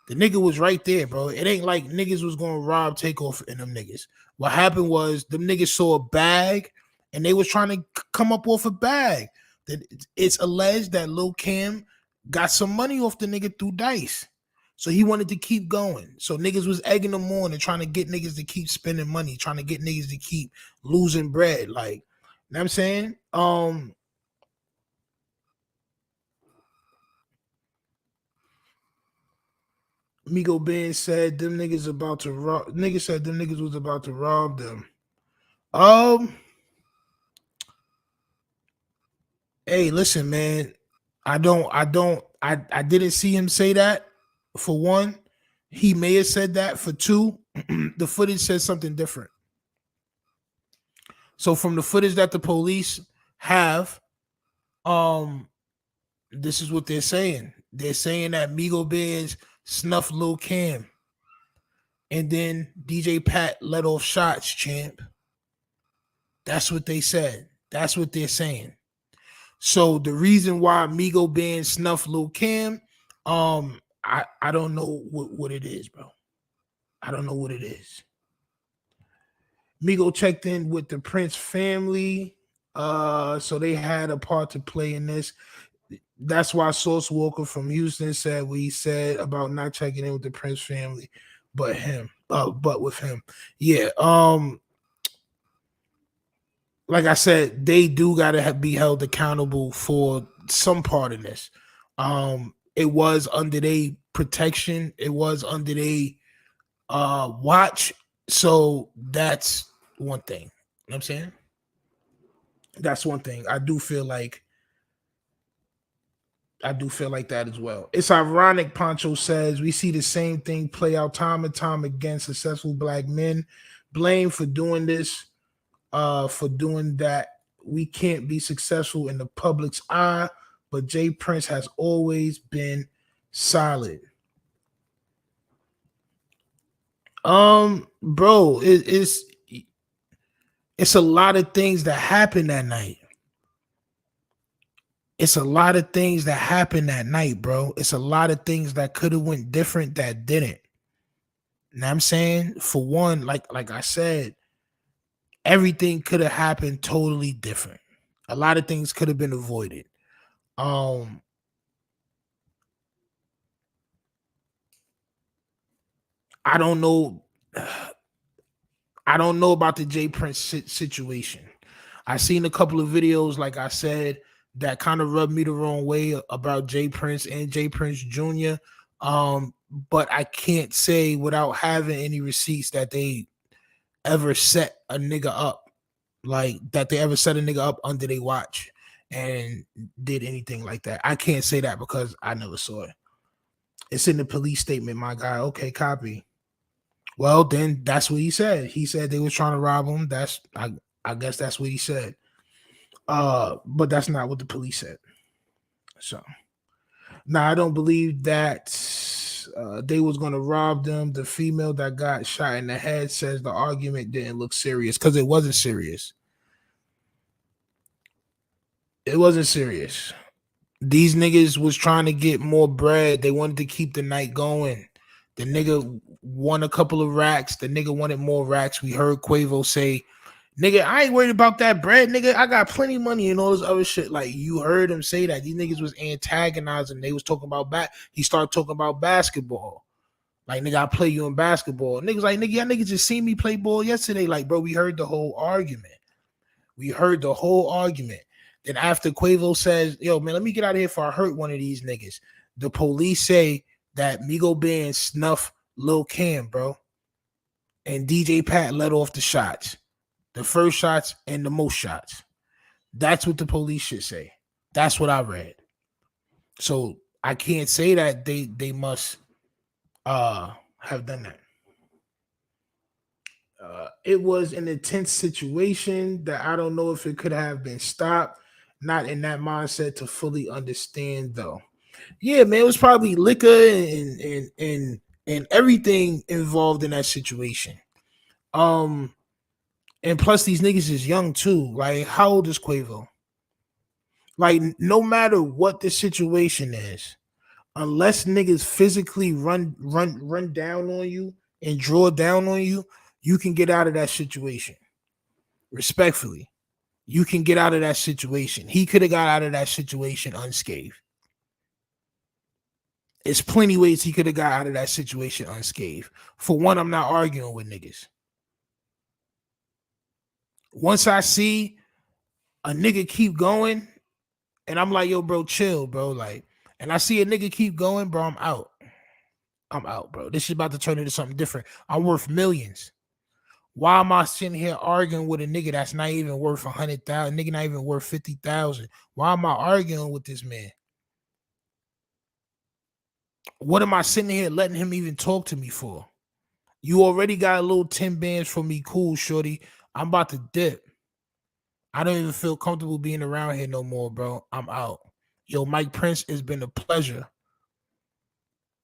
The nigga was right there, bro. It ain't like niggas was gonna rob Takeoff and them niggas. What happened was them niggas saw a bag and they was trying to come up off a bag. That it's alleged that Lil Kim got some money off the nigga through Dice. So he wanted to keep going. So niggas was egging them on and trying to get niggas to keep spending money, trying to get niggas to keep losing bread. Like, you know what I'm saying? Migo Ben said them niggas about to rob. Niggas said them niggas was about to rob them. Hey, listen, man. I didn't see him say that. For one, he may have said that. For two, the footage says something different. So from the footage that the police have, this is what they're saying. They're saying that Migo Benz snuffed Lil Cam. And then DJ Pat let off shots, champ. That's what they said. That's what they're saying. So the reason why Migo Band snuffed Lil Cam, I don't know what it is, bro. I don't know what it is. Migo checked in with the Prince family. So they had a part to play in this. That's why Source Walker from Houston said what he said about not checking in with the Prince family, but with him. Yeah. Like I said, they do gotta be held accountable for some part of this. It was under their protection, it was under their watch. So that's one thing. You know what I'm saying? That's one thing. I do feel like that as well. It's ironic, Pancho says, we see the same thing play out time and time again. Successful black men blamed for doing this, for doing that. We can't be successful in the public's eye, but Jay Prince has always been solid. Bro, it's a lot of things that happened that night. It's a lot of things that happened that night, bro. It's a lot of things that could have went different that didn't. You know what I'm saying? For one, like I said, everything could have happened totally different. A lot of things could have been avoided. I don't know. I don't know about the Jay Prince situation. I seen a couple of videos, like I said, that kind of rubbed me the wrong way about Jay Prince and Jay Prince Jr. But I can't say without having any receipts that they ever set a nigga up, like that they ever set a nigga up under their watch and did anything like that. I can't say that because I never saw it. It's in the police statement, my guy. Okay, copy. Well, then that's what he said. He said they was trying to rob him. I guess that's what he said. But that's not what the police said. So now I don't believe that they was gonna rob them. The female that got shot in the head says the argument didn't look serious because it wasn't serious. It wasn't serious. These niggas was trying to get more bread. They wanted to keep the night going. The nigga won a couple of racks. The nigga wanted more racks. We heard Quavo say, nigga, I ain't worried about that bread, nigga. I got plenty of money and all this other shit. Like, you heard him say that. These niggas was antagonizing. They was talking about he started talking about basketball. Like, nigga, I play you in basketball. Niggas like, nigga, y'all niggas just seen me play ball yesterday. Like, bro, we heard the whole argument. Then after Quavo says, yo, man, let me get out of here before I hurt one of these niggas. The police say that Migo Band snuffed Lil Cam, bro. And DJ Pat let off the shots. The first shots and the most shots. That's what the police should say. That's what I read. So I can't say that they must have done that. It was an intense situation that I don't know if it could have been stopped. Not in that mindset to fully understand though. Yeah, man, it was probably liquor and everything involved in that situation. Um, and plus these niggas is young too. Like, how old is Quavo? Like, no matter what the situation is, unless niggas physically run down on you and draw down on you, you can get out of that situation. Respectfully, you can get out of that situation. He could have got out of that situation unscathed. There's plenty ways he could have got out of that situation unscathed. For one, I'm not arguing with niggas. Once I see a nigga keep going, and I'm like, yo, bro, chill, bro. Like, and I see a nigga keep going, bro, I'm out. I'm out, bro. This is about to turn into something different. I'm worth millions. Why am I sitting here arguing with a nigga that's not even worth 100,000? Nigga not even worth 50,000. Why am I arguing with this man? What am I sitting here letting him even talk to me for? You already got a little 10 bands for me. Cool, shorty. I'm about to dip. I don't even feel comfortable being around here no more, bro. I'm out. Yo, Mike Prince, it's been a pleasure.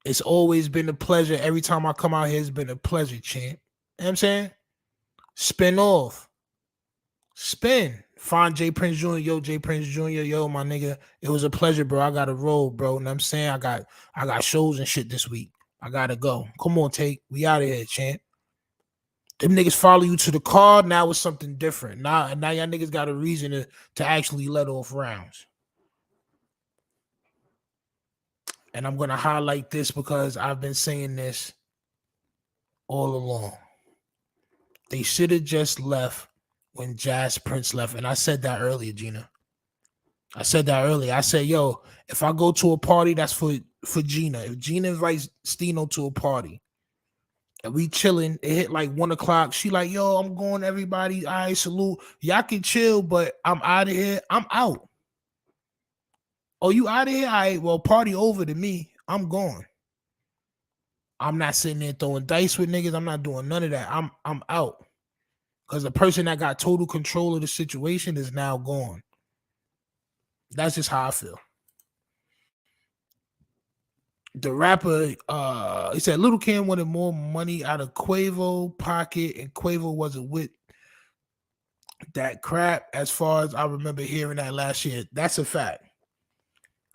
It's always been a pleasure. Every time I come out here, it's been a pleasure, champ. You know what I'm saying? Spin off. Spin. Find J Prince Jr. Yo, J Prince Jr. Yo, my nigga. It was a pleasure, bro. I gotta roll, bro. You know what I'm saying? I got shows and shit this week. I gotta go. Come on, Take. We out of here, champ. Them niggas follow you to the car. Now it's something different. Now y'all niggas got a reason to actually let off rounds. And I'm gonna highlight this because I've been saying this all along. They should have just left when Jazz Prince left. And I said that earlier, Gina. I said that earlier. I said, yo, if I go to a party, that's for Gina. If Gina invites Stino to a party and we chilling, it hit like 1 o'clock. She like, yo, I'm going, everybody. All right, salute. Y'all can chill, but I'm out of here. I'm out. Oh, you out of here? All right, well, party over to me. I'm gone. I'm not sitting there throwing dice with niggas. I'm not doing none of that. I'm out. Because the person that got total control of the situation is now gone. That's just how I feel. The rapper, he said Little Kim wanted more money out of Quavo pocket, and Quavo wasn't with that crap as far as I remember hearing that last year. That's a fact.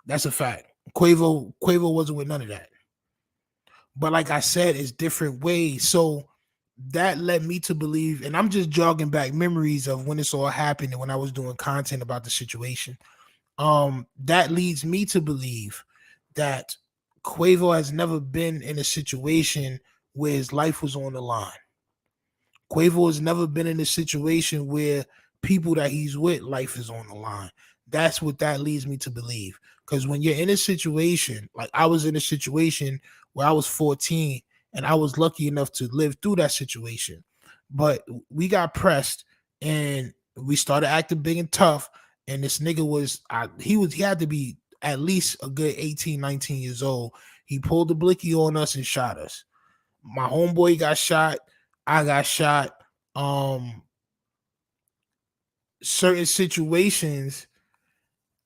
That's a fact. Quavo wasn't with none of that. But like I said, it's different ways. So that led me to believe, and I'm just jogging back memories of when this all happened and when I was doing content about the situation. That leads me to believe that Quavo has never been in a situation where his life was on the line. Quavo has never been in a situation where people that he's with, life is on the line. That's what that leads me to believe. Because when you're in a situation, like I was in a situation where I was 14 and I was lucky enough to live through that situation. But we got pressed and we started acting big and tough. And this nigga he had to be at least a good 18, 19 years old. He pulled the blicky on us and shot us. My homeboy got shot. I got shot. Certain situations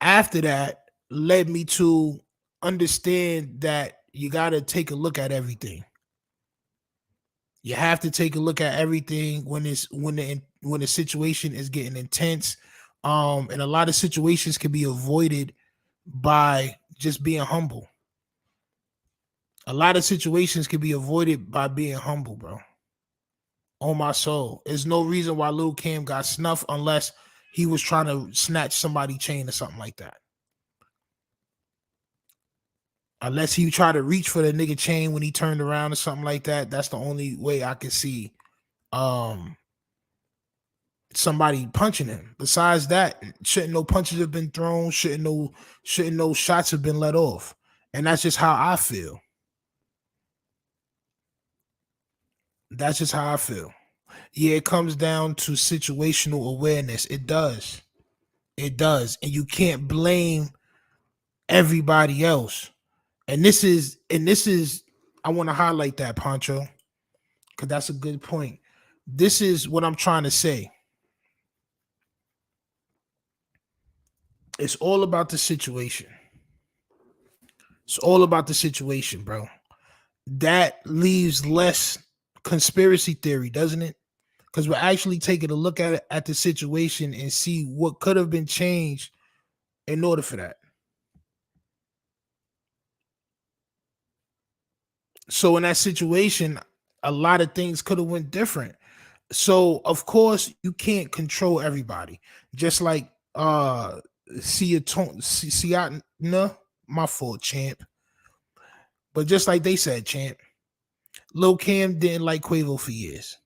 after that led me to understand that you got to take a look at everything. You have to take a look at everything when the situation is getting intense. And a lot of situations can be avoided by just being humble. A lot of situations can be avoided by being humble, bro. On my soul. There's no reason why Lil Kim got snuffed unless he was trying to snatch somebody's chain or something like that. Unless he tried to reach for the nigga chain when he turned around or something like that. That's the only way I could see somebody punching him. Besides that, shouldn't no punches have been thrown, shouldn't no shots have been let off. And that's just how I feel. That's just how I feel. Yeah, it comes down to situational awareness. It does. It does. And you can't blame everybody else. And this is I want to highlight that, Pancho, because that's a good point. This is what I'm trying to say. It's all about the situation. It's all about the situation, bro. That leaves less conspiracy theory, doesn't it? Because we're actually taking a look at the situation and see what could have been changed in order for that. So in that situation, a lot of things could have went different. So of course you can't control everybody. Just like Siatna, my fault, champ. But just like they said, champ, Lil Cam didn't like Quavo for years.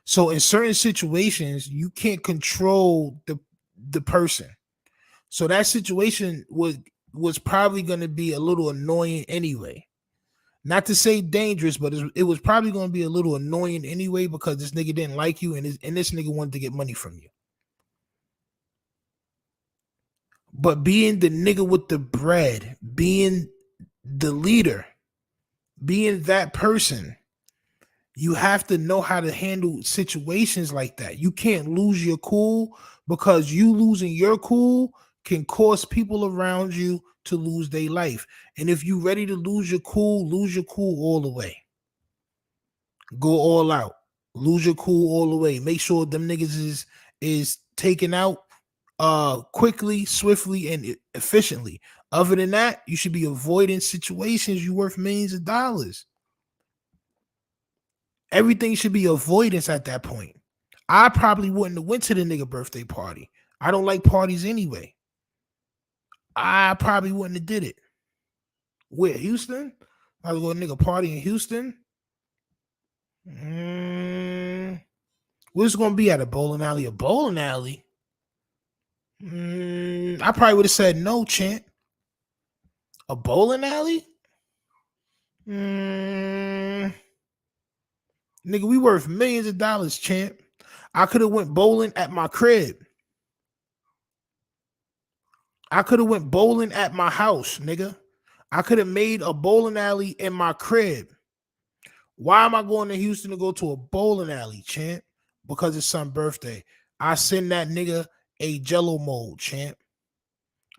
So in certain situations, you can't control the person. So that situation was probably going to be a little annoying anyway. Not to say dangerous, but it was probably going to be a little annoying anyway because this nigga didn't like you and this nigga wanted to get money from you. But being the nigga with the bread, being the leader, being that person, you have to know how to handle situations like that. You can't lose your cool because you losing your cool can cause people around you to lose their life. And if you ready to lose your cool all the way. Go all out. Lose your cool all the way. Make sure them niggas is taken out quickly, swiftly, and efficiently. Other than that, you should be avoiding situations you worth millions of dollars. Everything should be avoidance at that point. I probably wouldn't have went to the nigga birthday party. I don't like parties anyway. I probably wouldn't have did it. Where, Houston? I was going to nigga party in Houston. Where's it going to be at? A bowling alley? A bowling alley? I probably would have said no, champ. A bowling alley? Nigga, we worth millions of dollars, champ. I could have went bowling at my crib. I could have went bowling at my house, nigga. I could have made a bowling alley in my crib. Why am I going to Houston to go to a bowling alley, champ? Because it's some birthday. I send that nigga a Jello mold, champ.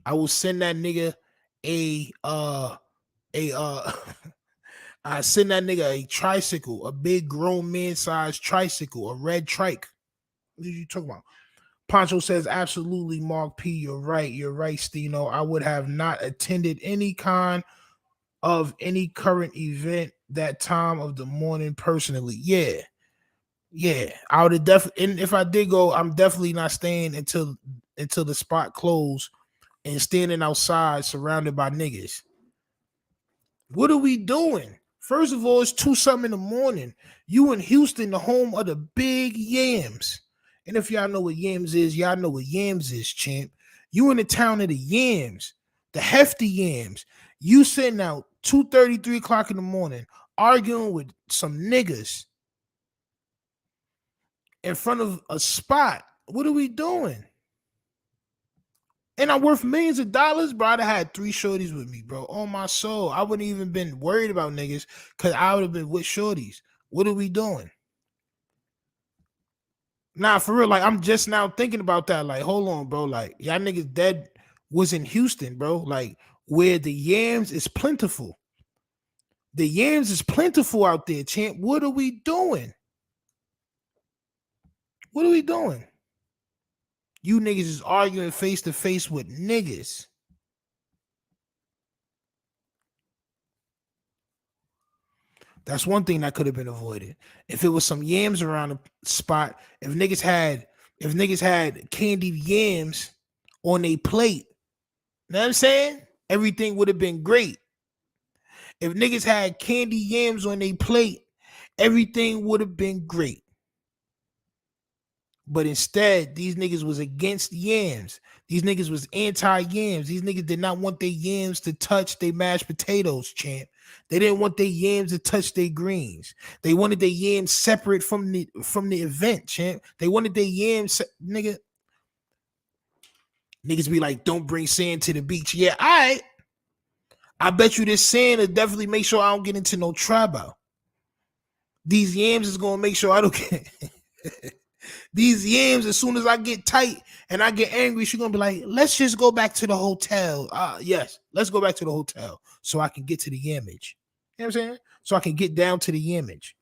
I will send that nigga I send that nigga a tricycle, a big grown man sized tricycle, a red trike. What are you talking about? Poncho says, absolutely, Mark P. You're right, Stino. I would have not attended any kind of any current event that time of the morning personally. Yeah. I would have definitely, and if I did go, I'm definitely not staying until the spot closed and standing outside surrounded by niggas. What are we doing? First of all, it's 2-something in the morning. You in Houston, the home of the big yams. And if y'all know what yams is, y'all know what yams is, champ. You in the town of the yams, the hefty yams. You sitting out 2:30, 3 o'clock in the morning, arguing with some niggas in front of a spot. What are we doing? And I'm worth millions of dollars, bro. I'd have had 3 shorties with me, bro. On my soul. I wouldn't even been worried about niggas because I would have been with shorties. What are we doing? Nah, for real. Like, I'm just now thinking about that. Like, hold on, bro. Like, y'all niggas dead was in Houston, bro. Like, where the yams is plentiful. The yams is plentiful out there, champ. What are we doing? What are we doing? You niggas is arguing face to face with niggas. That's one thing that could have been avoided. If it was some yams around the spot, if niggas had candied yams on a plate, you know what I'm saying? Everything would have been great. If niggas had candy yams on a plate, everything would have been great. But instead, these niggas was against yams. These niggas was anti-yams. These niggas did not want their yams to touch their mashed potatoes, champ. They didn't want their yams to touch their greens. They wanted their yams separate from the event, champ. They wanted their yams, nigga. Niggas be like, don't bring sand to the beach. Yeah, all right. I bet you this sand will definitely make sure I don't get into no trouble. These yams is gonna make sure I don't get These yams, as soon as I get tight and I get angry, she's gonna be like, let's just go back to the hotel. Yes, let's go back to the hotel so I can get to the yamage. You know what I'm saying? So I can get down to the yamage.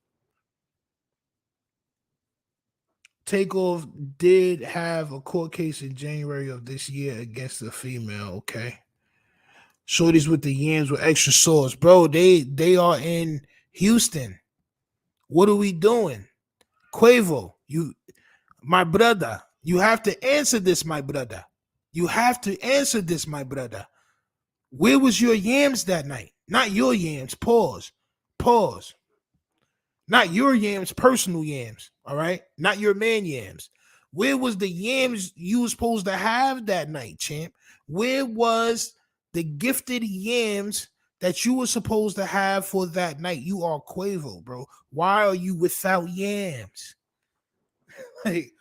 Takeoff did have a court case in January of this year against a female. Okay. Shorties with the yams with extra sauce. Bro, they are in Houston. What are we doing? Quavo, my brother, you have to answer this, my brother. You have to answer this, my brother. Where was your yams that night? Not your yams. Pause. Pause. Not your yams, personal yams. All right? Not your man yams. Where was the yams you were supposed to have that night, champ? Where was the gifted yams that you were supposed to have for that night? You are Quavo, bro. Why are you without yams? Like,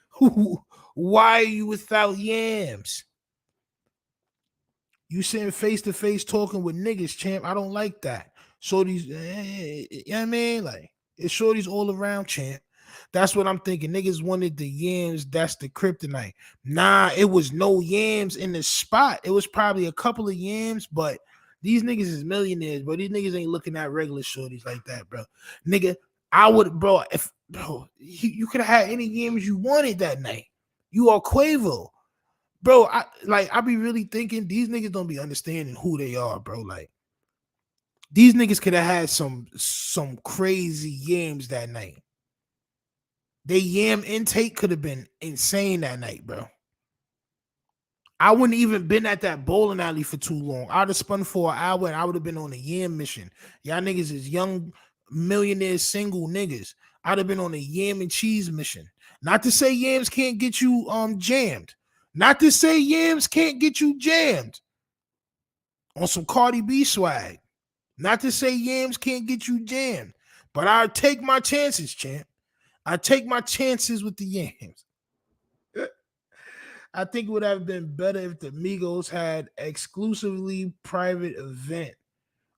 why are you without yams? You sitting face to face talking with niggas, champ. I don't like that. Shorties, you know what I mean? Like, it's shorties all around, champ. That's what I'm thinking. Niggas wanted the yams. That's the kryptonite. Nah, it was no yams in the spot. It was probably a couple of yams, but these niggas is millionaires, bro. These niggas ain't looking at regular shorties like that, bro. Nigga, I would, bro, if, bro, you could have had any yams you wanted that night. You are Quavo. Bro, I be really thinking these niggas don't be understanding who they are, bro. Like, these niggas could have had some crazy yams that night. Their yam intake could have been insane that night, bro. I wouldn't even been at that bowling alley for too long. I'd have spun for an hour and I would have been on a yam mission. Y'all niggas is young, millionaire, single niggas. I'd have been on a yam and cheese mission. Not to say yams can't get you jammed. Not to say yams can't get you jammed on some Cardi B swag. Not to say yams can't get you jammed. But I take my chances, champ. I take my chances with the yams. I think it would have been better if the Migos had exclusively private event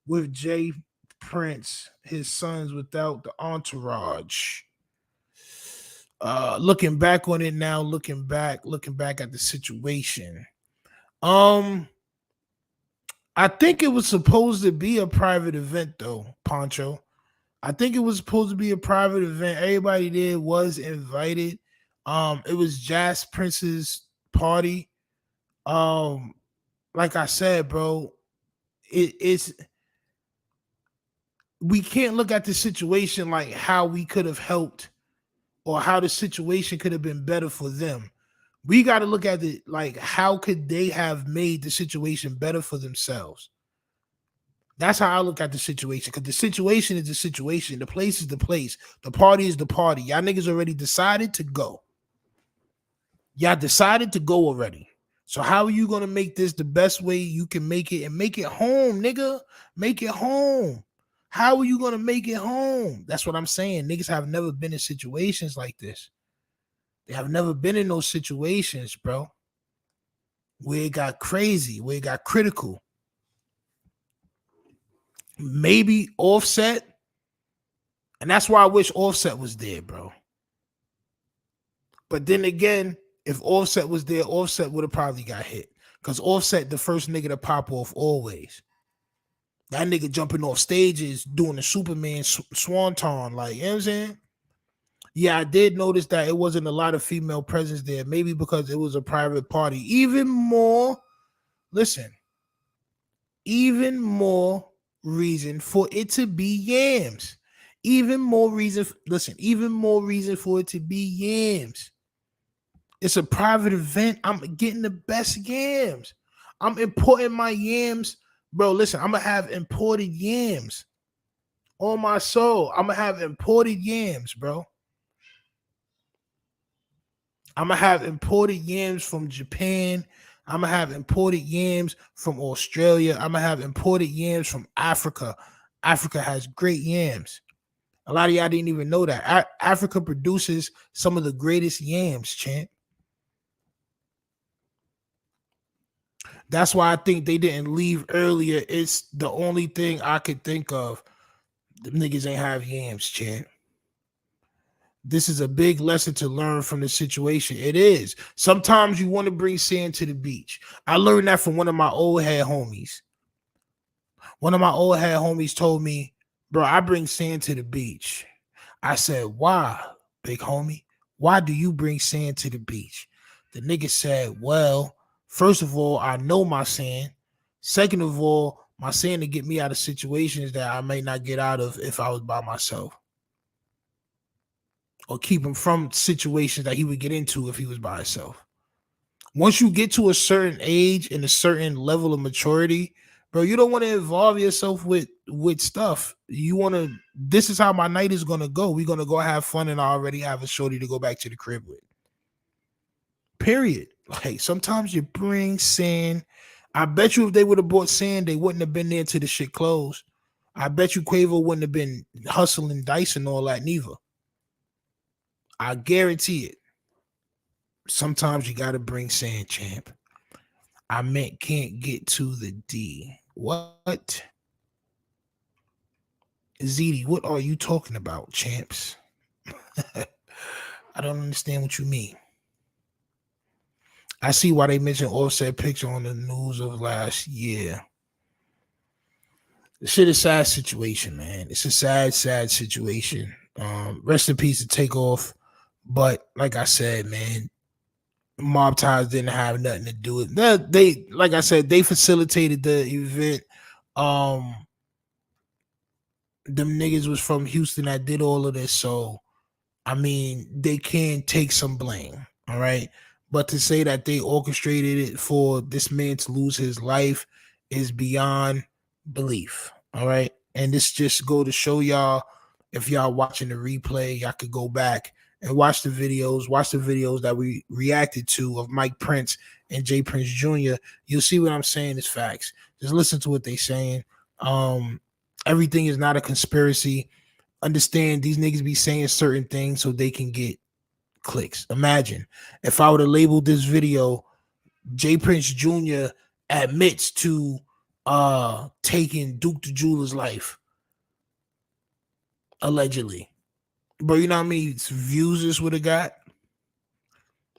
with Jay Prince, his sons, without the entourage. Looking back on it now, looking back at the situation. I think it was supposed to be a private event though, Poncho. I think it was supposed to be a private event. Everybody there was invited. It was Jazz Prince's party. Like I said, bro, it's we can't look at the situation like how we could have helped or how the situation could have been better for them. We got to look at it like how could they have made the situation better for themselves? That's how I look at the situation, because the situation is the situation. The place is the place. The party is the party. Y'all niggas already decided to go. Y'all decided to go already. So how are you going to make this the best way you can make it and make it home, nigga? Make it home. How are you going to make it home? That's what I'm saying. Niggas have never been in situations like this. They have never been in those situations, bro, where it got crazy, where it got critical. Maybe Offset, and that's why I wish Offset was there, bro. But then again, if Offset was there, Offset would have probably got hit, because Offset the first nigga to pop off always. That nigga jumping off stages doing the Superman swanton, like, you know what I'm saying? Yeah, I did notice that it wasn't a lot of female presence there, maybe because it was a private party. Even more reason for it to be yams. Even more reason for it to be yams. It's a private event. I'm getting the best yams. I'm importing my yams. Bro, listen, I'm going to have imported yams. On my soul, I'm going to have imported yams, bro. I'm going to have imported yams from Japan. I'm going to have imported yams from Australia. I'm going to have imported yams from Africa. Africa has great yams. A lot of y'all didn't even know that. Africa produces some of the greatest yams, champ. That's why I think they didn't leave earlier. It's the only thing I could think of. The niggas ain't have yams, champ. this is a big lesson to learn from the situation. It is. Sometimes you want to bring sand to the beach. I learned that from one of my old head homies. One of my old head homies told me, bro, I bring sand to the beach. I said, why, big homie? Why do you bring sand to the beach? The nigga said, well, first of all, I know my sand. Second of all, my sand to get me out of situations that I may not get out of if I was by myself. Or keep him from situations that he would get into if he was by himself. Once you get to a certain age and a certain level of maturity, bro, you don't want to involve yourself with stuff. You want to, this is how my night is going to go. We're going to go have fun and I already have a shorty to go back to the crib with. Period. Like, sometimes you bring sand. I bet you if they would have bought sand, they wouldn't have been there till the shit closed. I bet you Quavo wouldn't have been hustling dice and all that neither. I guarantee it. Sometimes you got to bring sand, champ. I meant can't get to the D. What? ZD, what are you talking about, champs? I don't understand what you mean. I see why they mentioned Offset picture on the news of last year. The shit is a sad situation, man. It's a sad situation. Rest in peace to Takeoff. But like I said, man, Mobbties didn't have nothing to do with that. They, like I said, they facilitated the event. Them niggas was from Houston that did all of this. So, I mean, they can take some blame. All right. But to say that they orchestrated it for this man to lose his life is beyond belief. All right. And this just go to show y'all, if y'all watching the replay, y'all could go back and watch the videos that we reacted to of Mike Prince and Jay Prince Jr. You'll see what I'm saying is facts. Just listen to what they're saying. Everything is not a conspiracy. Understand these niggas be saying certain things so they can get clicks. Imagine if I would have labeled this video, Jay Prince Jr. admits to taking Duke the Jeweler's life. Allegedly. Bro, you know how many views this would have got?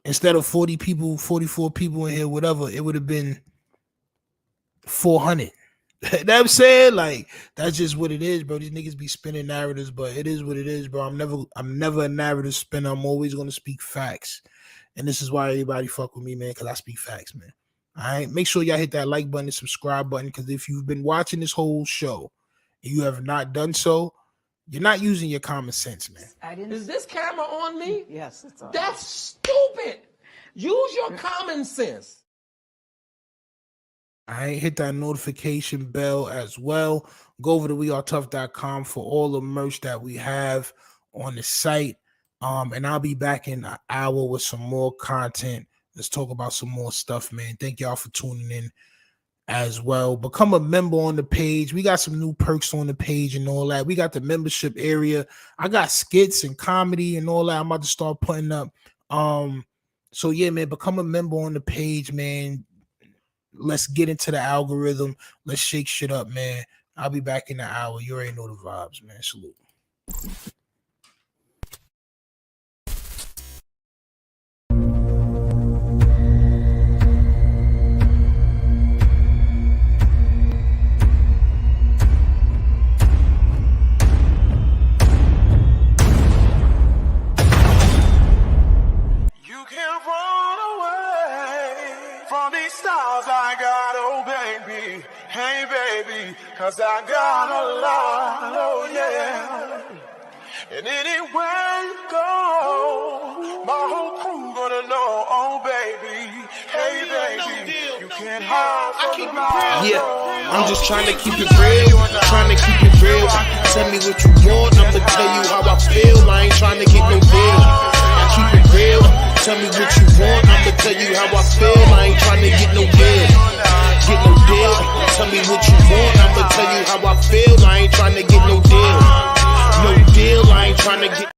Instead of 40 people, 44 people in here, whatever, it would have been 400. You know what I'm saying? Like, that's just what it is, bro. These niggas be spinning narratives, but it is what it is, bro. I'm never a narrative spinner. I'm always going to speak facts. And this is why everybody fuck with me, man, because I speak facts, man. All right? Make sure y'all hit that like button and subscribe button, because if you've been watching this whole show and you have not done so, you're not using your common sense, man. Is this camera on me? Yes, it's on. That's stupid. Use your common sense. I hit that notification bell as well. Go over to wearetough.com for all the merch that we have on the site. And I'll be back in an hour with some more content. Let's talk about some more stuff, man. Thank y'all for tuning in as well. Become a member on the page. We got some new perks on the page and all that. We got the membership area. I got skits and comedy and all that I'm about to start putting up. So yeah, man, become a member on the page, man. Let's get into the algorithm. Let's shake shit up, man. I'll be back in an hour. You already know the vibes, man. Salute. You can't run away from these stars I got, oh baby. Hey baby, cause I got a lot, oh yeah. And anywhere you go, my whole crew gonna know, oh baby. Hey baby, you can't hide from the light. Yeah, I'm just trying to keep it real, trying to keep it real. Tell me what you want, I'ma tell you how I feel. I ain't trying to get no deal. I keep it real. Tell me what you want, I'ma tell you how I feel. I ain't trying to get no deal. Get no deal. Tell me what you want, I'ma tell you how I feel. I ain't trying to get no deal. No deal, I ain't trying to get